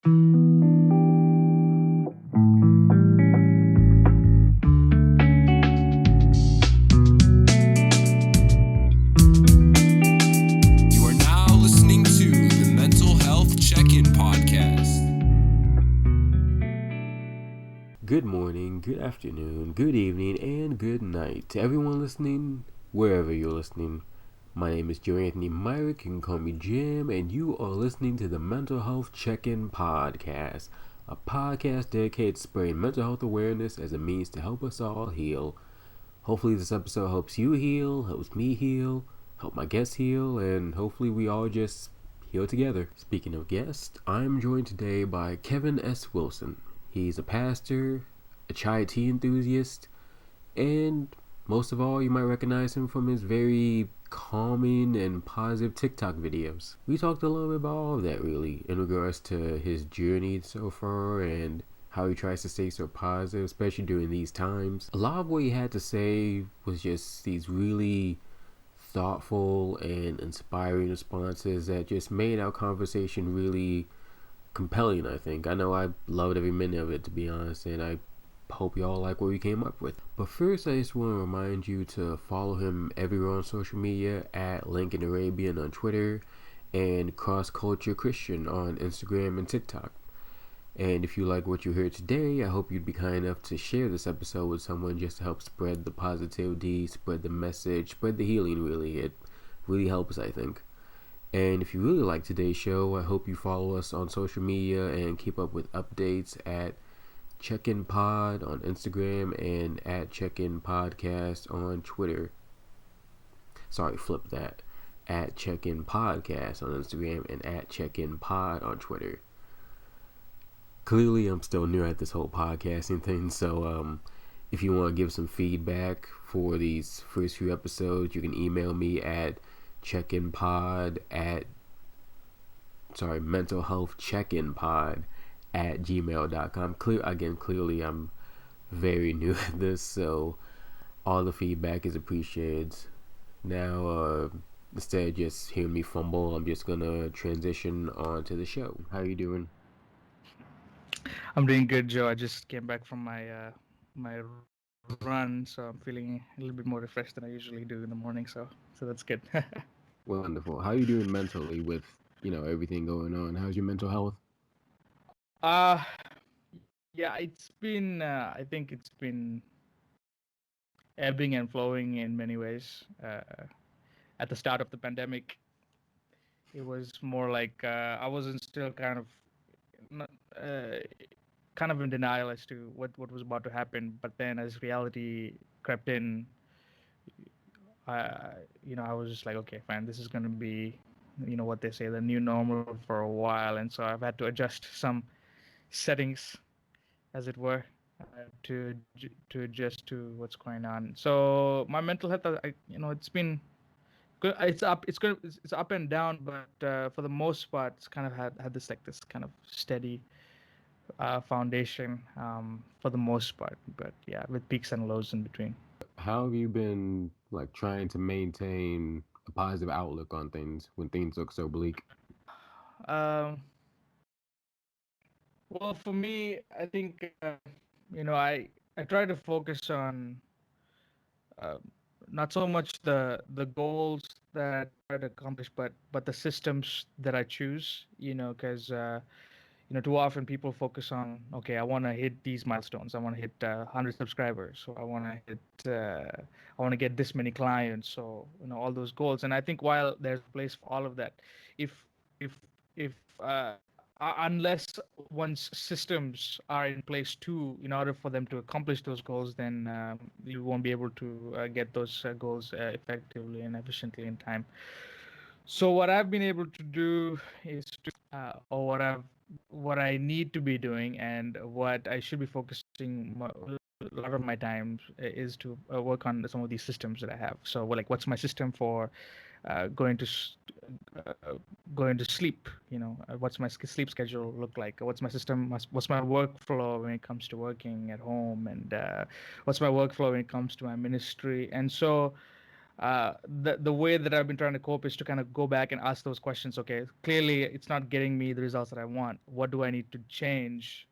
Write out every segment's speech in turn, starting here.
You are now listening to the Mental Health Check-In Podcast. Good morning, good afternoon, good evening, and good night to everyone listening, wherever you're listening. My name is Joe Anthony Myrick. You can call me Jim, and you are listening to the Mental Health Check-In Podcast, a podcast dedicated to spreading mental health awareness as a means to help us all heal. Hopefully this episode helps you heal, helps me heal, help my guests heal, and hopefully we all just heal together. Speaking of guests, I'm joined today by Kevin S. Wilson. He's a pastor, a chai tea enthusiast, and most of all, you might recognize him from his very calming and positive TikTok videos. We talked a little bit about all of that, really, in regards to his journey so far and how he tries to stay so positive, especially during these times. A lot of what he had to say was just these really thoughtful and inspiring responses that just made our conversation really compelling, I think. I know I loved every minute of it, to be honest, and I hope y'all like what we came up with. But first, I just want to remind you to follow him everywhere on social media at Lincoln Arabian on Twitter and Cross Culture Christian on Instagram and TikTok. And if you like what you heard today, I hope you'd be kind enough to share this episode with someone just to help spread the positivity, spread the message, spread the healing, really. It really helps, I think. And if you really like today's show, I hope you follow us on social media and keep up with updates at Check-In Pod on Instagram and at Check-In Podcast on Twitter. Sorry, flip that. At Check-In Podcast on Instagram and at Check-In Pod on Twitter. Clearly, I'm still new at this whole podcasting thing, so if you want to give some feedback for these first few episodes, you can email me at checkinpod at mental health checkinpod at gmail.com. Clearly I'm very new at this, so all the feedback is appreciated. Now instead of just hearing me fumble, I'm just gonna transition on to the show. How you doing? I'm doing good, Joe. I just came back from my run, so I'm feeling a little bit more refreshed than I usually do in the morning. So that's good. Wonderful. How you doing mentally with everything going on? How's your mental health? uh yeah, it's been I think it's been ebbing and flowing in many ways. At the start of the pandemic, it was more like I wasn't still kind of not, kind of in denial as to what was about to happen. But then, as reality crept in, I was just like, okay, fine, this is going to be, what they say, the new normal for a while. And so I've had to adjust some settings, as it were, to adjust to what's going on. So my mental health, it's been good. It's up and down, but for the most part, it's kind of had this kind of steady foundation for the most part. But yeah, with peaks and lows in between. How have you been trying to maintain a positive outlook on things when things look so bleak? Um, well, for me, I think I try to focus on uh, not so much the goals that I try to accomplish, but the systems that I choose. Because too often people focus on, okay, I want to hit these milestones. I want to hit 100 subscribers. So I want to I want to get this many clients. So all those goals. And I think while there's a place for all of that, if if if unless one's systems are in place too, in order for them to accomplish those goals, then you won't be able to get those goals effectively and efficiently in time. So what I've been able to do is or what I need to be doing and what I should be focusing a lot of my time is to work on some of these systems that I have. So what's my system for uh, going to s- uh, going to sleep? What's my sleep schedule look like? What's my system? What's my workflow when it comes to working at home? And what's my workflow when it comes to my ministry? And so The way that I've been trying to cope is to kind of go back and ask those questions. Okay, clearly it's not getting me the results that I want. What do I need to change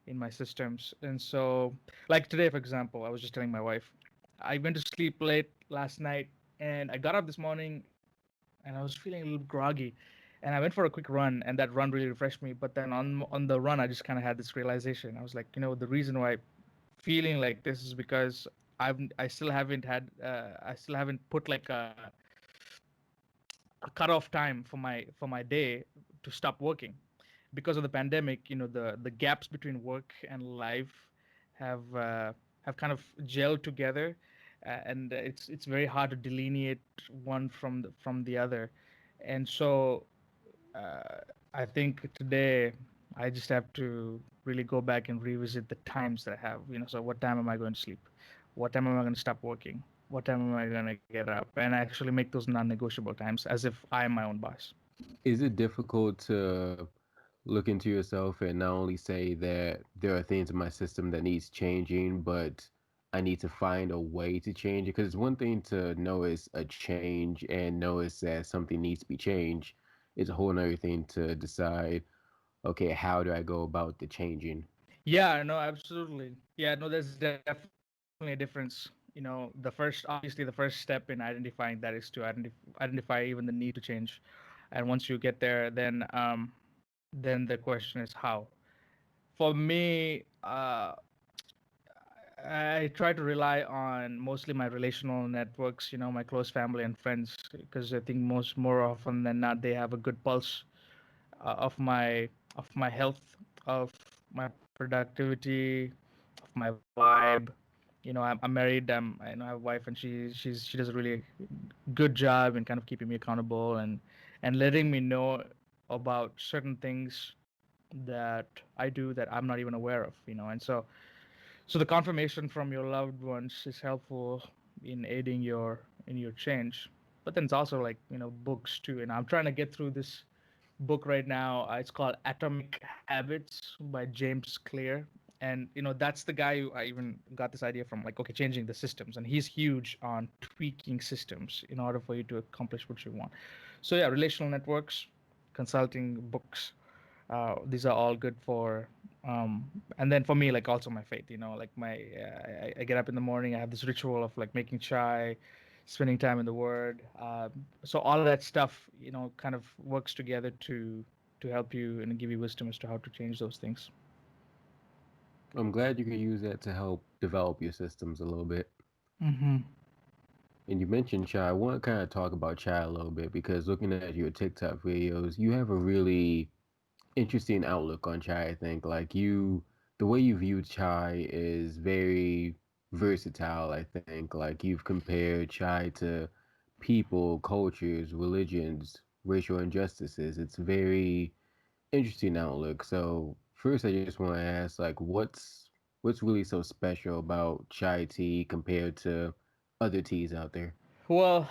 in my systems? And so, like today, for example, I was just telling my wife, I went to sleep late last night, and I got up this morning, and I was feeling a little groggy, and I went for a quick run, and that run really refreshed me. But then on the run, I just kind of had this realization. I was like, the reason why feeling like this is because I still haven't put like a cutoff time for my day to stop working because of the pandemic. The gaps between work and life have uh, have kind of gelled together, and it's very hard to delineate one from the other. And so uh, I think today I just have to really go back and revisit the times that I have. So what time am I going to sleep? What time am I going to stop working? What time am I going to get up? And actually make those non-negotiable times as if I am my own boss. Is it difficult to look into yourself and not only say that there are things in my system that needs changing, but I need to find a way to change it? Because it's one thing to notice a change and notice that something needs to be changed. It's a whole other thing to decide, okay, how do I go about the changing? Yeah, no, absolutely. Yeah, no, there's definitely a difference. The first, obviously, the first step in identifying that is to identify even the need to change. And once you get there, then the question is how. For me, I try to rely on mostly my relational networks, my close family and friends, because I think more often than not they have a good pulse of my health, of my productivity, of my vibe. I'm married. I have a wife, and she does a really good job in kind of keeping me accountable and letting me know about certain things that I do that I'm not even aware of. And so the confirmation from your loved ones is helpful in aiding your change. But then it's also like books too. And I'm trying to get through this book right now. It's called Atomic Habits by James Clear. And that's the guy who I even got this idea from, like, okay, changing the systems. And he's huge on tweaking systems in order for you to accomplish what you want. So yeah, relational networks, consulting, books, these are all good for and then for me, like, also my faith, like my I get up in the morning, I have this ritual of like making chai, spending time in the word, so all of that stuff kind of works together to help you and give you wisdom as to how to change those things. I'm glad you can use that to help develop your systems a little bit. Mm-hmm. And you mentioned chai. I want to kind of talk about chai a little bit because looking at your TikTok videos, you have a really interesting outlook on chai, I think. Like the way you view chai is very versatile, I think. Like you've compared chai to people, cultures, religions, racial injustices. It's very interesting outlook. So first I just want to ask, like, what's really so special about chai tea compared to other teas out there? Well,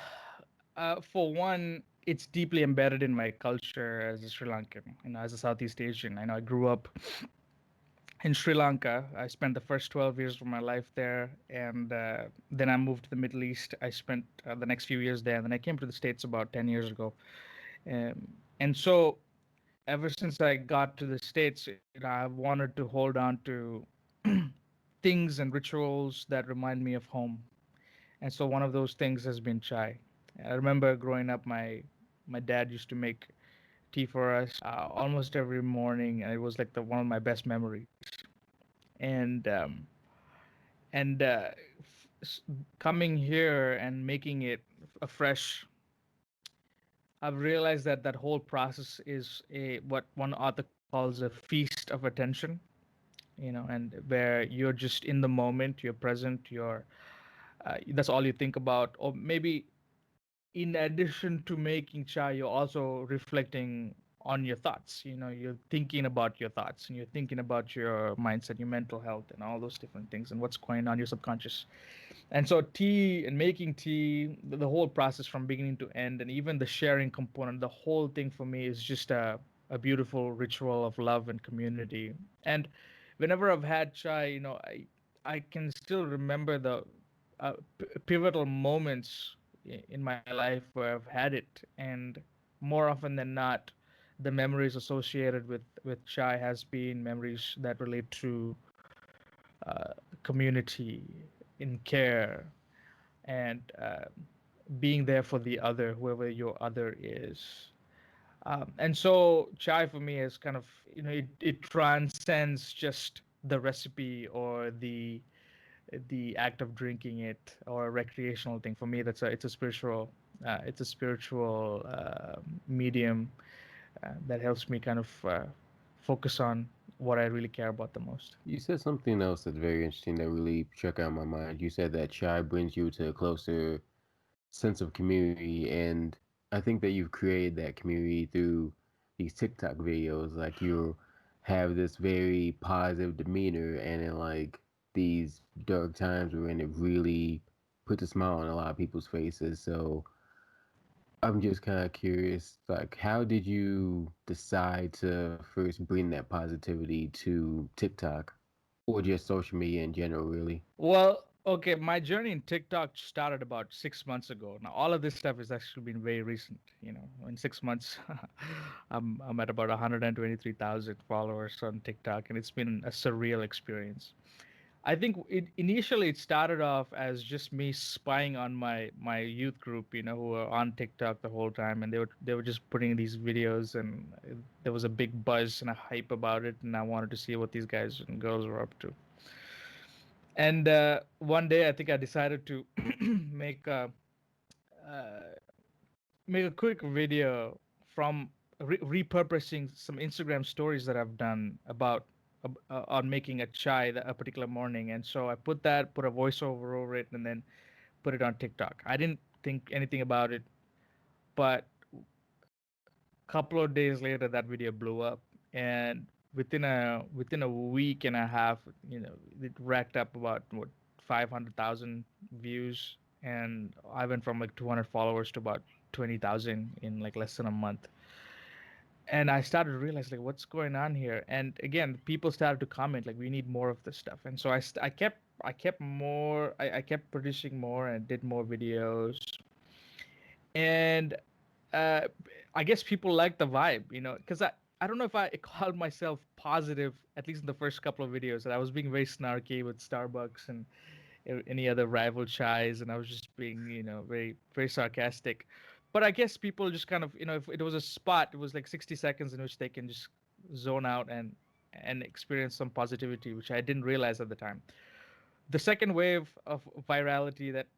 for one, it's deeply embedded in my culture as a Sri Lankan, as a Southeast Asian. I know I grew up in Sri Lanka. I spent the first 12 years of my life there, and then I moved to the Middle East. I spent the next few years there, and then I came to the States about 10 years ago. And so, ever since I got to the States, I've wanted to hold on to things and rituals that remind me of home. And so, one of those things has been chai. I remember growing up, my dad used to make tea for us almost every morning, and it was like the one of my best memories. And um, and uh, f- s- coming here and making it afresh, I've realized that that whole process is a what one author calls a feast of attention. And where you're just in the moment, you're present, that's all you think about. Or maybe in addition to making chai, you're also reflecting on your thoughts. You're thinking about your thoughts, and you're thinking about your mindset, your mental health, and all those different things, and what's going on your subconscious. And so tea and making tea, the whole process from beginning to end, and even the sharing component, the whole thing for me is just a beautiful ritual of love and community. And whenever I've had chai, I can still remember the pivotal moments in my life where I've had it, and more often than not, the memories associated with chai has been memories that relate to community, in care, and being there for the other, whoever your other is. And so chai for me is kind of, it transcends just the recipe or the act of drinking it or a recreational thing. For me, it's a spiritual medium that helps me kind of focus on what I really care about the most. You said something else that's very interesting that really struck out my mind. You said that chai brings you to a closer sense of community, and I think that you've created that community through these TikTok videos. Like you have this very positive demeanor, and in like these dark times when it really puts a smile on a lot of people's faces. So I'm just kind of curious, like, how did you decide to first bring that positivity to TikTok or just social media in general, really? Well, okay, my journey in TikTok started about 6 months ago. Now, all of this stuff has actually been very recent. In 6 months, I'm at about 123,000 followers on TikTok, and it's been a surreal experience. I think initially it started off as just me spying on my youth group, who were on TikTok the whole time, and they were just putting these videos, and there was a big buzz and a hype about it, and I wanted to see what these guys and girls were up to. And one day, I think I decided to make a make a quick video from repurposing some Instagram stories that I've done about on making a chai a particular morning. And so I put a voiceover over it, and then put it on TikTok. I didn't think anything about it, but a couple of days later, that video blew up, and within a week and a half, it racked up about what 500,000 views, and I went from like 200 followers to about 20,000 in like less than a month. And I started to realize like what's going on here. And again, people started to comment like we need more of this stuff. And so I kept producing more and did more videos. And uh, I guess people like the vibe, because I don't know if I called myself positive, at least in the first couple of videos, that I was being very snarky with Starbucks and any other rival chais, and I was just being, very, very sarcastic. But I guess people just kind of, if it was a spot, it was like 60 seconds in which they can just zone out and experience some positivity, which I didn't realize at the time. The second wave of virality that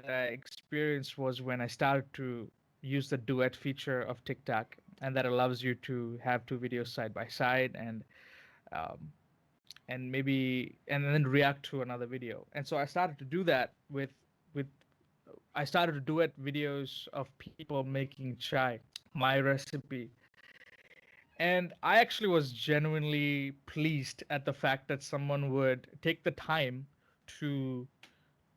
I experienced was when I started to use the duet feature of TikTok, and that allows you to have two videos side by side, um, and maybe and then react to another video. And so I started to do that with I started to duet videos of people making chai, my recipe. And I actually was genuinely pleased at the fact that someone would take the time to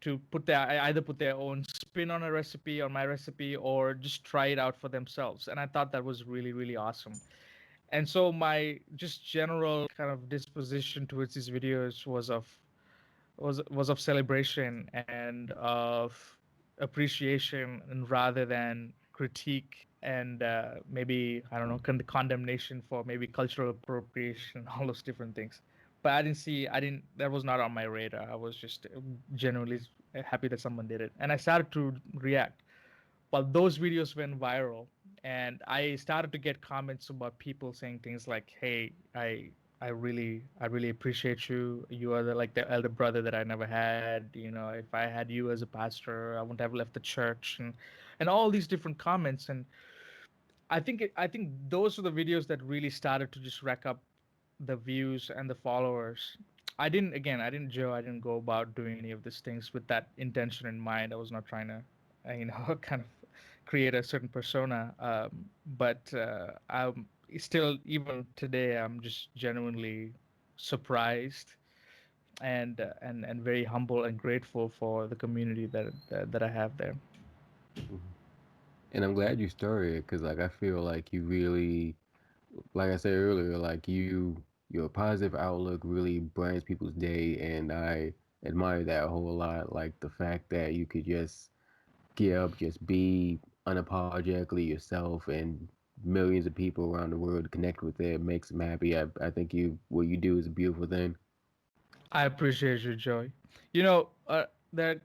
either put their own spin on a recipe or my recipe, or just try it out for themselves. And I thought that was really, really awesome. And so my just general kind of disposition towards these videos was of celebration and of appreciation, and rather than critique and maybe, I don't know, condemnation for maybe cultural appropriation, all those different things. But I didn't, that was not on my radar. I was just genuinely happy that someone did it, and I started to react. Well, those videos went viral, and I started to get comments about people saying things like, "Hey, I really appreciate you. You are the elder brother that I never had. If I had you as a pastor, I wouldn't have left the church," and all these different comments. And I think those are the videos that really started to just rack up the views and the followers. I didn't go about doing any of these things with that intention in mind. I was not trying to, kind of create a certain persona. But I'm still, even today, I'm just genuinely surprised and very humble and grateful for the community that I have there. Mhm. And I'm glad you started because, like, I feel like you really, like I said earlier, like your positive outlook really brightens people's day, and I admire that a whole lot. Like the fact that you could just get up, just be unapologetically yourself, and millions of people around the world connect with it, makes them happy. I think what you do is a beautiful thing. I appreciate you, Joy. You know, there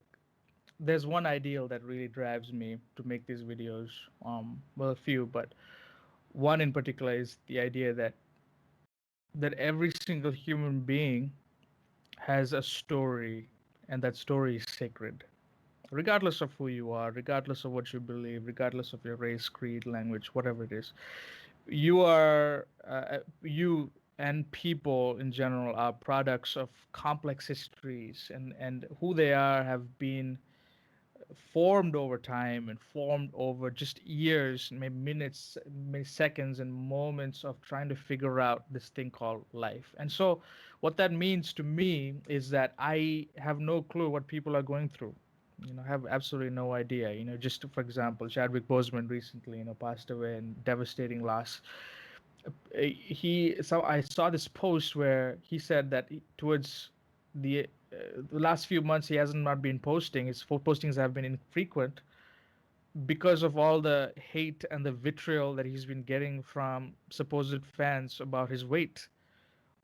there's one ideal that really drives me to make these videos. Well, a few, but one in particular is the idea that every single human being has a story, and that story is sacred, regardless of who you are, regardless of what you believe, regardless of your race, creed, language, whatever it is. You and people in general are products of complex histories, and who they are have been formed over time and formed over just years, maybe minutes, maybe seconds, and moments of trying to figure out this thing called life. And so, what that means to me is that I have no clue what people are going through. Have absolutely no idea. Just for example, Chadwick Boseman recently, passed away in devastating loss. I saw this post where he said that towards the last few months he hasn't not been posting. His postings have been infrequent because of all the hate and the vitriol that he's been getting from supposed fans about his weight.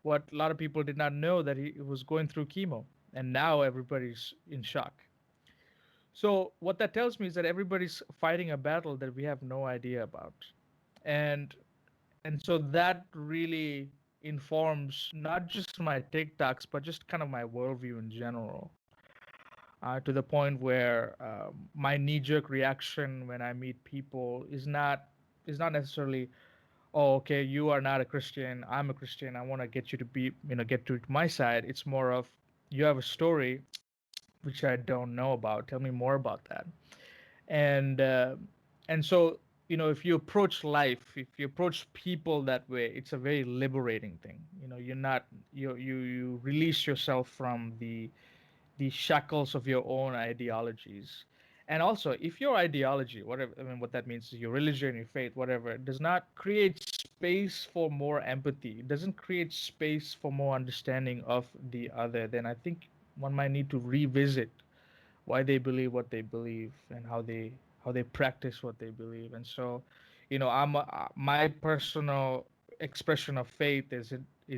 What a lot of people did not know that he was going through chemo, and now everybody's in shock. So what that tells me is that everybody's fighting a battle that we have no idea about. And and so that really informs not just my TikToks, but just kind of my worldview in general. To the point where my knee-jerk reaction when I meet people is not necessarily, oh, okay, you are not a Christian, I'm a Christian, I want to get you to be, get to my side. It's more of, you have a story which I don't know about. Tell me more about that. And uh, and so, if you approach life, if you approach people that way, it's a very liberating thing. You're not you release yourself from the shackles of your own ideologies. And also, if your ideology, whatever, I mean, what that means is your religion, your faith, whatever, does not create space for more empathy, it doesn't create space for more understanding of the other, then I think one might need to revisit why they believe what they believe and how they practice what they believe. And so, my personal expression of faith is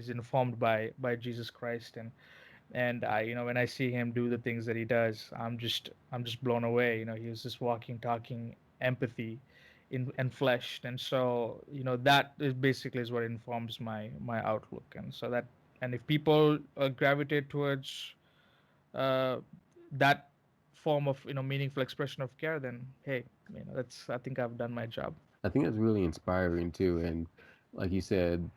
informed by Jesus Christ. And I, when I see him do the things that he does, I'm just blown away. He was just walking, talking empathy in and flesh. And so, that is basically is what informs my outlook. And so that, and if people gravitate towards uh, that form of, meaningful expression of care, then hey, that's, I think I've done my job. I think that's really inspiring too. And like you said,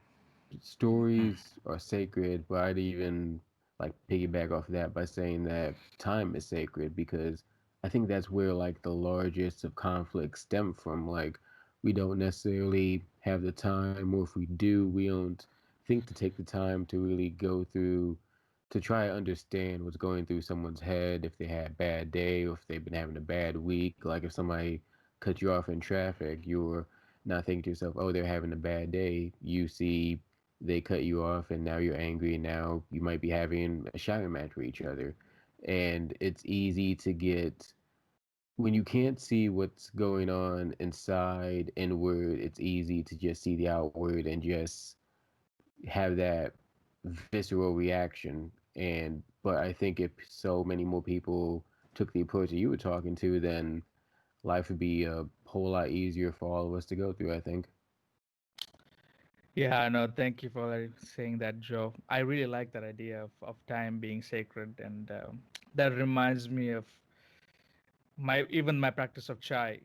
stories are sacred, but I'd even like piggyback off of that by saying that time is sacred, because I think that's where like the largest of conflicts stem from. Like, we don't necessarily have the time, or if we do, we don't think to take the time to really go through to try to understand what's going through someone's head, if they had a bad day or if they've been having a bad week. Like, if somebody cut you off in traffic, you're not thinking to yourself, oh, they're having a bad day. You see they cut you off and now you're angry, and now you might be having a shouting match with each other. And it's easy to get, when you can't see what's going on inside inward, it's easy to just see the outward and just have that visceral reaction. And but I think if so many more people took the approach that you were talking to, then life would be a whole lot easier for all of us to go through, I think. Yeah, no, thank you for saying that, Joe. I really like that idea of time being sacred, and that reminds me of my practice of chai.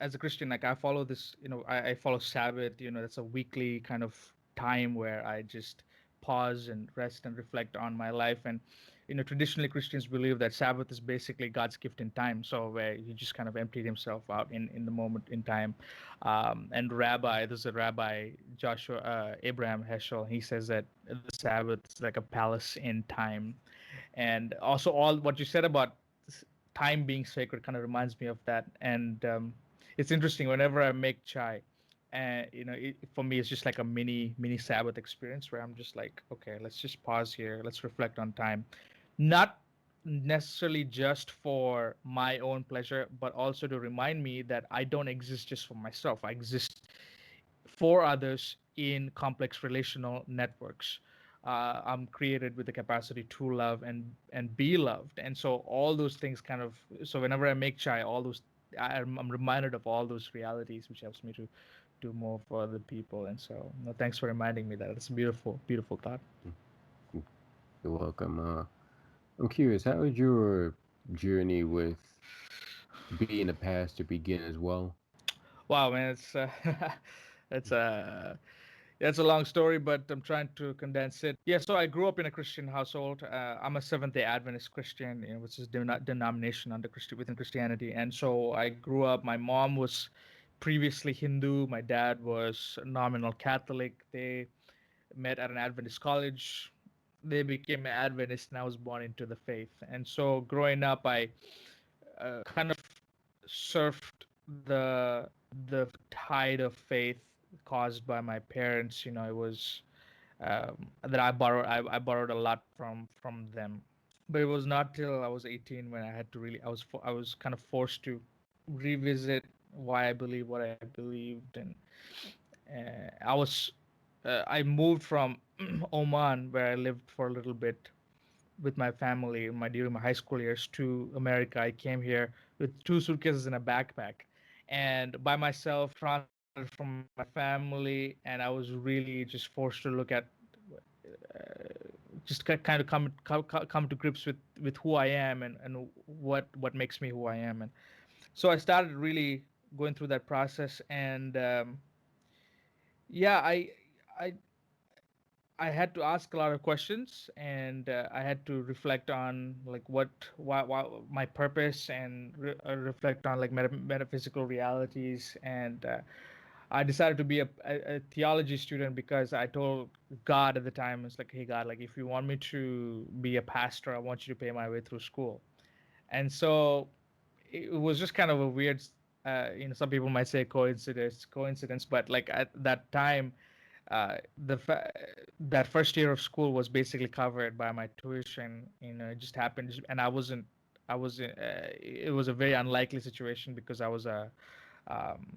As a Christian, like, I follow this. I follow Sabbath. That's a weekly kind of time where I just pause and rest and reflect on my life. And traditionally Christians believe that Sabbath is basically God's gift in time, so where he just kind of emptied himself out in the moment in time. And there's a rabbi, Joshua Abraham Heschel. He says that the Sabbath is like a palace in time. And also, all what you said about time being sacred kind of reminds me of that. And it's interesting, whenever I make chai, and for me it's just like a mini Sabbath experience where I'm just like, okay, let's just pause here, let's reflect on time. Not necessarily just for my own pleasure, but also to remind me that I don't exist just for myself. I exist for others in complex relational networks. I'm created with the capacity to love and be loved, and so all those things kind of. So whenever I make chai, all those I'm reminded of all those realities, which helps me to do more for other people. And so, no, thanks for reminding me that. It's a beautiful, beautiful thought. Mm, you're welcome. I'm curious, how did your journey with being a pastor begin as well? Wow, man, it's it's it's a long story, but I'm trying to condense it. Yeah, so I grew up in a Christian household. I'm a Seventh Day Adventist Christian, which is denomination under within Christianity. And so I grew up. My mom was previously Hindu. My dad was nominal Catholic. They met at an Adventist college. They became Adventist, and I was born into the faith. And so growing up, I kind of surfed the tide of faith caused by my parents. It was that I borrowed a lot from them, but it was not till I was 18 when I had to really I was kind of forced to revisit why I believe what I believed. And I moved from Oman, where I lived for a little bit with my family during my high school years, to America. I came here with two suitcases and a backpack, and by myself, transplanted from my family, and I was really just forced to look at, just kind of come to grips with who I am, and what makes me who I am. And so I started really going through that process. And yeah, I I had to ask a lot of questions, and I had to reflect on like why my purpose, and reflect on like metaphysical realities. And I decided to be a theology student because I told God at the time, it's like, hey God, like if you want me to be a pastor, I want you to pay my way through school. And so it was just kind of a weird, some people might say coincidence, but like at that time, the that first year of school was basically covered by my tuition. It just happened, and I was it was a very unlikely situation because I was a um,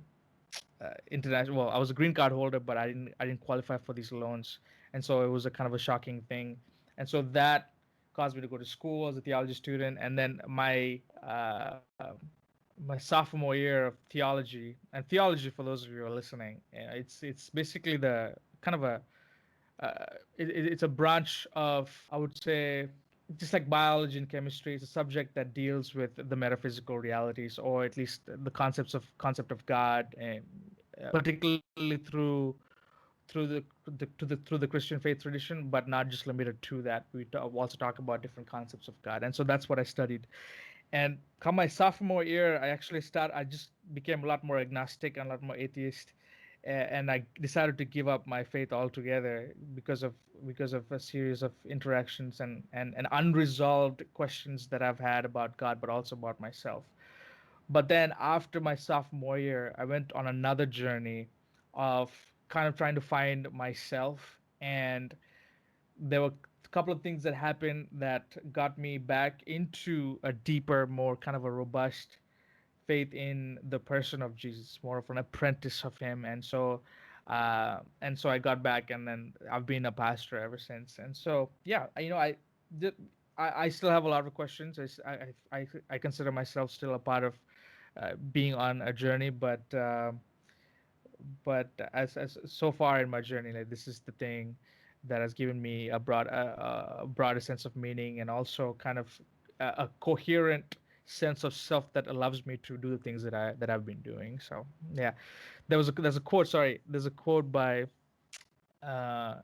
international. Well, I was a green card holder, but I didn't qualify for these loans, and so it was a kind of a shocking thing. And so that caused me to go to school as a theology student. And then my sophomore year of theology. And theology, for those of you who are listening, it's basically the kind of a it's a branch of, I would say, just like biology and chemistry. It's a subject that deals with the metaphysical realities, or at least the concept of God, and particularly through the Christian faith tradition, but not just limited to that. We also talk about different concepts of God, and so that's what I studied. And come my sophomore year, I just became a lot more agnostic and a lot more atheist, and I decided to give up my faith altogether because of a series of interactions and unresolved questions that I've had about God, but also about myself. But then after my sophomore year, I went on another journey of kind of trying to find myself. And there were a couple of things that happened that got me back into a deeper, more kind of a robust faith in the person of Jesus, more of an apprentice of him. And so I got back, and then I've been a pastor ever since. And so yeah, did- I still have a lot of questions. I consider myself still a part of being on a journey, but as so far in my journey, like this is the thing that has given me a broader sense of meaning, and also kind of a coherent sense of self that allows me to do the things that I've been doing. So yeah, there's a quote. Sorry, there's a quote by uh,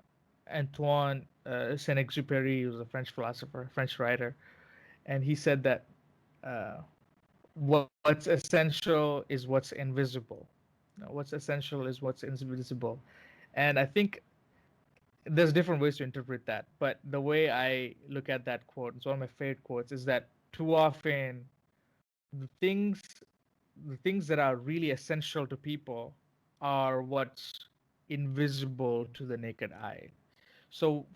Antoine Saint-Exupéry, who's a French philosopher, French writer, and he said that uh, what's essential is what's invisible. What's essential is what's invisible. And I think there's different ways to interpret that. But the way I look at that quote, it's one of my favorite quotes, is that too often the things the things that are really essential to people are what's invisible to the naked eye. So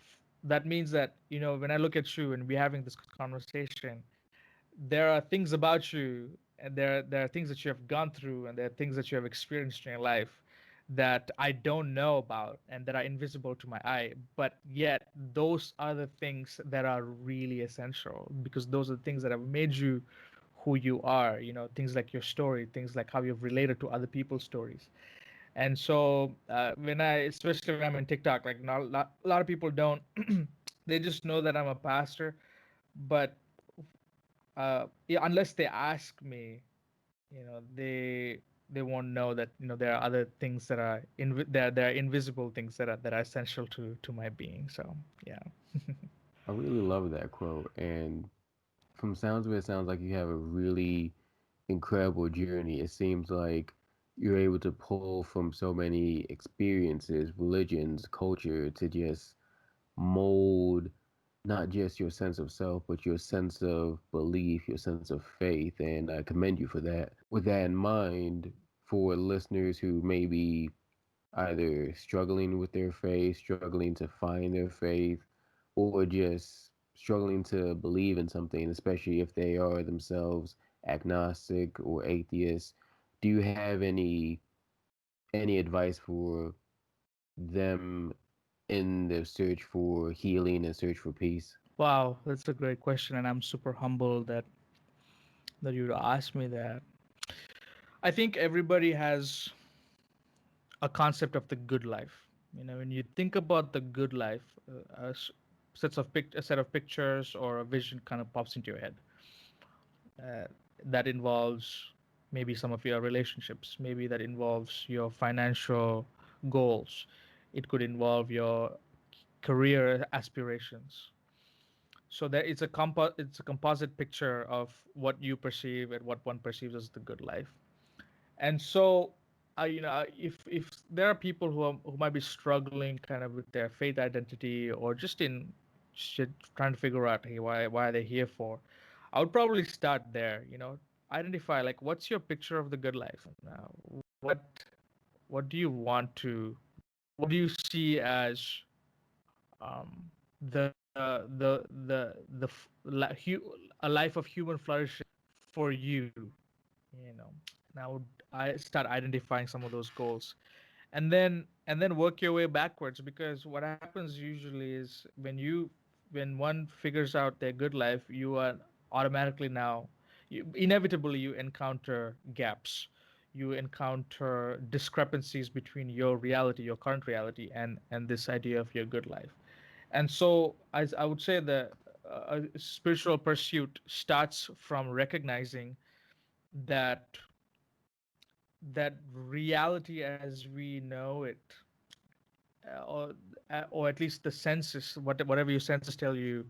that means that, when I look at you and we're having this conversation, there are things about you, and there are things that you have gone through, and there are things that you have experienced in your life that I don't know about and that are invisible to my eye. But yet, those are the things that are really essential, because those are the things that have made you who you are. Things like your story, things like how you've related to other people's stories. And so, especially when I'm in TikTok, like, not a lot of people don't, they just know that I'm a pastor, but yeah, unless they ask me, they won't know that, there are other things that are there are invisible things that are essential to my being. So yeah. I really love that quote. And from sounds of it, sounds like you have a really incredible journey. It seems like you're able to pull from so many experiences, religions, culture to just mold not just your sense of self, but your sense of belief, your sense of faith. And I commend you for that. With that in mind, for listeners who may be either struggling with their faith, struggling to find their faith, or just struggling to believe in something, especially if they are themselves agnostic or atheist, do you have any advice for them in their search for healing and search for peace? Wow, that's a great question, and I'm super humbled that you asked me that. I think everybody has a concept of the good life. When you think about the good life, a set of pictures or a vision kind of pops into your head. uh, that involves maybe some of your relationships, maybe that involves your financial goals, it could involve your career aspirations. So that it's a composite picture of what you perceive and what one perceives as the good life. And so, if there are people who might be struggling kind of with their faith identity, or just in shit, trying to figure out, hey, why are they here for, I would probably start there. Identify, like, what's your picture of the good life now. What do you want to, what do you see as, a life of human flourishing for you. And I start identifying some of those goals, and then work your way backwards, because what happens usually is, when one figures out their good life, you are automatically now, inevitably, you encounter gaps, you encounter discrepancies between your reality, your current reality, and this idea of your good life. And so, as I would say, the spiritual pursuit starts from recognizing that reality as we know it, uh, or or at least the senses, whatever your senses tell you,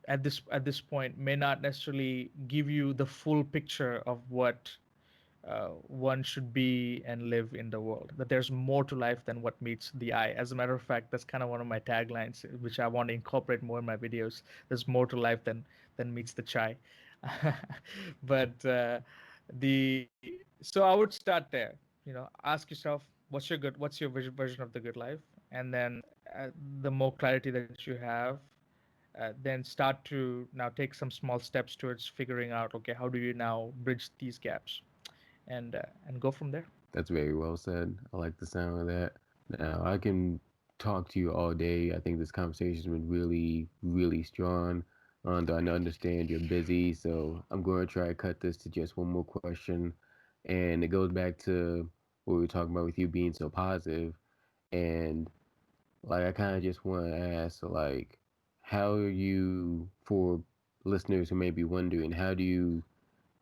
at this point, may not necessarily give you the full picture of what one should be and live in the world. That there's more to life than what meets the eye. As a matter of fact, that's kind of one of my taglines, which I want to incorporate more in my videos. There's more to life than meets the chai. But the so I would start there. Ask yourself, what's your version of the good life, and then, the more clarity that you have, then start to now take some small steps towards figuring out, okay, how do you now bridge these gaps, and go from there. That's very well said. I like the sound of that. Now, I can talk to you all day. I think this conversation has been really, really strong. Though I understand you're busy, so I'm going to try to cut this to just one more question. And it goes back to what we were talking about with you being so positive. And like, I kind of just want to ask, so, like, how are you, for listeners who may be wondering, how do you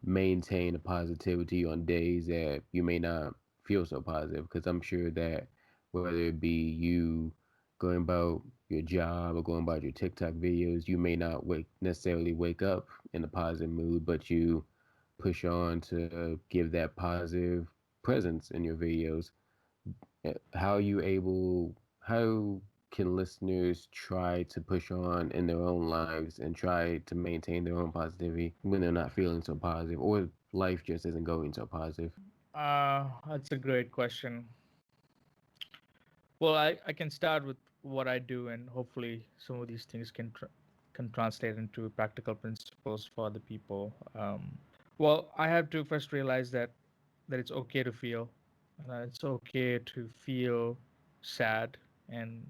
maintain a positivity on days that you may not feel so positive? Because I'm sure that whether it be you going about your job or going about your TikTok videos, you may not necessarily wake up in a positive mood, but you push on to give that positive presence in your videos. How are you able, how can listeners try to push on in their own lives and try to maintain their own positivity when they're not feeling so positive, or life just isn't going so positive? That's a great question. Well, I can start with what I do, and hopefully some of these things can translate into practical principles for other people. Well, I have to first realize that it's okay to feel. It's okay to feel sad and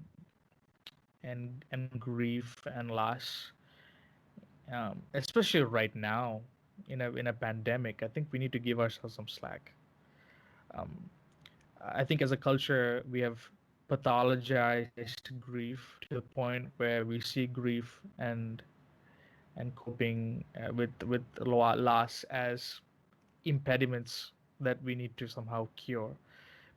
and grief and loss, especially right now in a pandemic. I think we need to give ourselves some slack. Um, I think as a culture, we have pathologized grief to the point where we see grief and coping with loss as impediments that we need to somehow cure.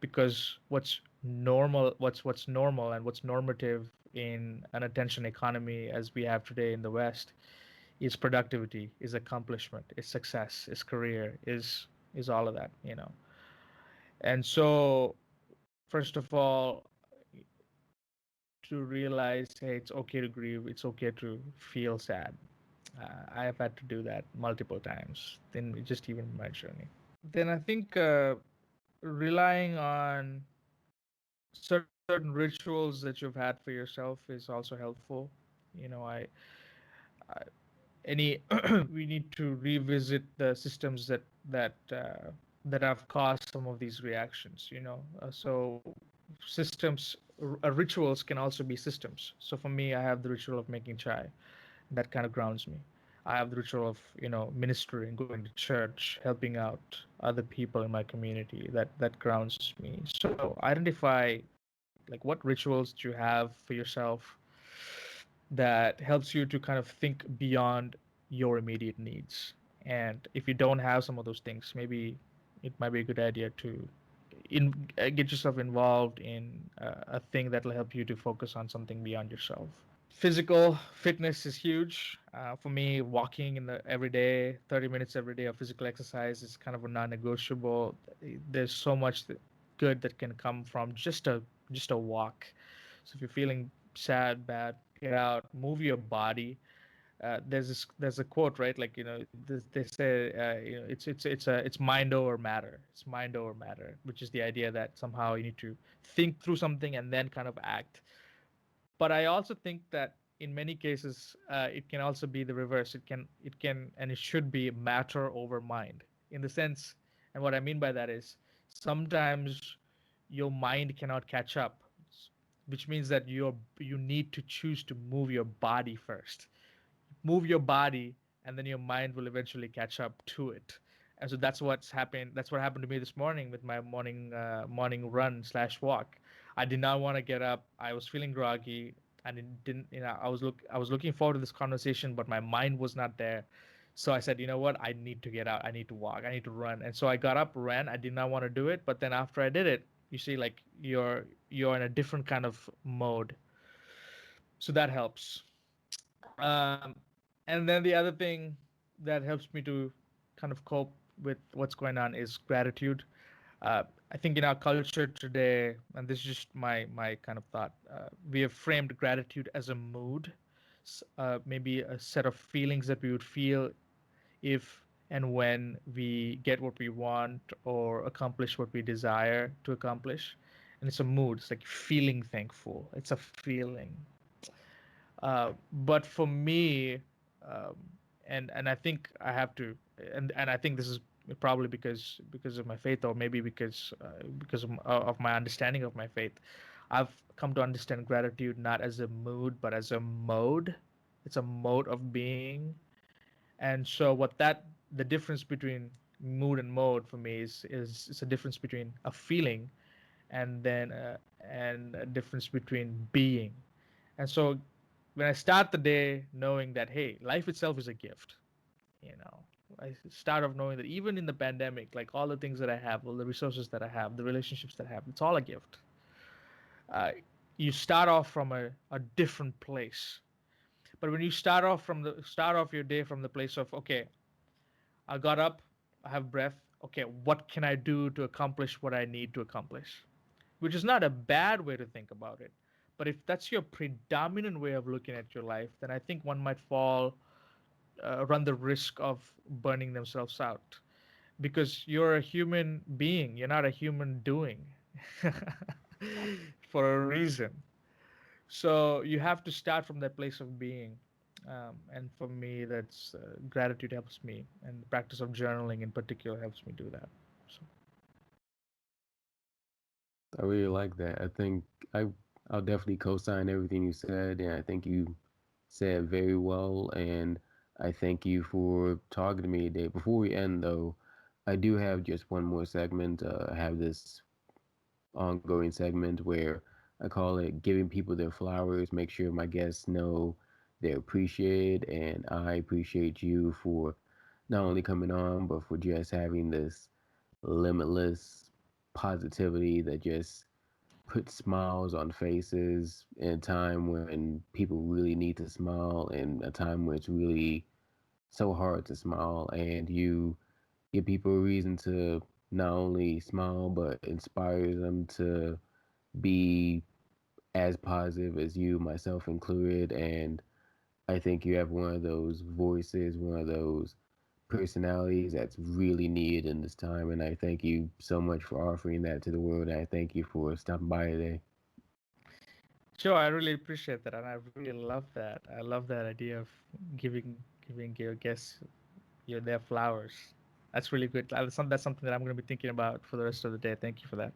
Because what's normal and what's normative in an attention economy as we have today in the West is productivity, is accomplishment, is success, is career, is all of that, you know. And so, first of all, to realize, hey, it's okay to grieve, it's okay to feel sad. I have had to do that multiple times, then just even my journey. Then I think relying on certain rituals that you've had for yourself is also helpful. You know, I any we need to revisit the systems that have caused some of these reactions. You know, so systems rituals can also be systems. So for me, I have the ritual of making chai that kind of grounds me. I have the ritual of ministering, going to church, helping out other people in my community. That grounds me. So identify like what rituals do you have for yourself that helps you to kind of think beyond your immediate needs. And if you don't have some of those things, maybe it might be a good idea to get yourself involved in a thing that'll help you to focus on something beyond yourself. Physical fitness is huge. For me, walking in the every day, 30 minutes every day of physical exercise is kind of a non-negotiable. There's so much good that can come from just a walk. So if you're feeling sad, bad, get out, move your body. There's a quote, right? Like, they say, it's mind over matter. It's mind over matter, which is the idea that somehow you need to think through something and then kind of act. But I also think that in many cases, it can also be the reverse. It can and it should be matter over mind, in the sense. And what I mean by that is sometimes your mind cannot catch up, which means that you need to choose to move your body first. Move your body, and then your mind will eventually catch up to it. And so that's what happened to me this morning with my morning run slash walk. I did not want to get up. I was feeling groggy, and it didn't I was looking forward to this conversation, but my mind was not there. So I said, you know what, I need to get out, I need to walk, I need to run. And so I got up, ran. I did not want to do it, but then after I did it, you see, like, you're in a different kind of mode. So that helps. um, and then the other thing that helps me to kind of cope with what's going on is gratitude. I think in our culture today, and this is just my kind of thought, we have framed gratitude as a mood, maybe a set of feelings that we would feel if and when we get what we want or accomplish what we desire to accomplish. And it's a mood. It's like feeling thankful. It's a feeling. But for me, um, and I think I have to, and I think this is probably because of my faith, or maybe because of my understanding of my faith. I've come to understand gratitude not as a mood, but as a mode. It's a mode of being. And so the difference between mood and mode for me is it's a difference between a feeling and a difference between being. And so when I start the day knowing that, hey, life itself is a gift, you know, I start off knowing that even in the pandemic, like, all the things that I have, all the resources that I have, the relationships that I have, it's all a gift. Uh, you start off from a different place. But when you start off your day from the place of, okay, I got up, I have breath. Okay, what can I do to accomplish what I need to accomplish? Which is not a bad way to think about it. But if that's your predominant way of looking at your life, then I think one might run the risk of burning themselves out, because you're a human being. You're not a human doing for a reason. So you have to start from that place of being. And for me, that's gratitude helps me, and the practice of journaling in particular helps me do that. So I really like that. I I'll definitely co-sign everything you said, and I think you said very well. And I thank you for talking to me today. Before we end, though, I do have just one more segment. I have this ongoing segment where I call it "Giving People Their Flowers." Make sure my guests know they're appreciated, and I appreciate you for not only coming on, but for just having this limitless positivity that just put smiles on faces in a time when people really need to smile, and a time when it's really so hard to smile, and you give people a reason to not only smile but inspires them to be as positive as you, myself included. And I think you have one of those voices, one of those personalities that's really needed in this time. And I thank you so much for offering that to the world. And I thank you for stopping by today. sure, I really appreciate that, and I really love that. I love that idea of giving your guests their flowers. That's really good. That's something that I'm going to be thinking about for the rest of the day. Thank you for that.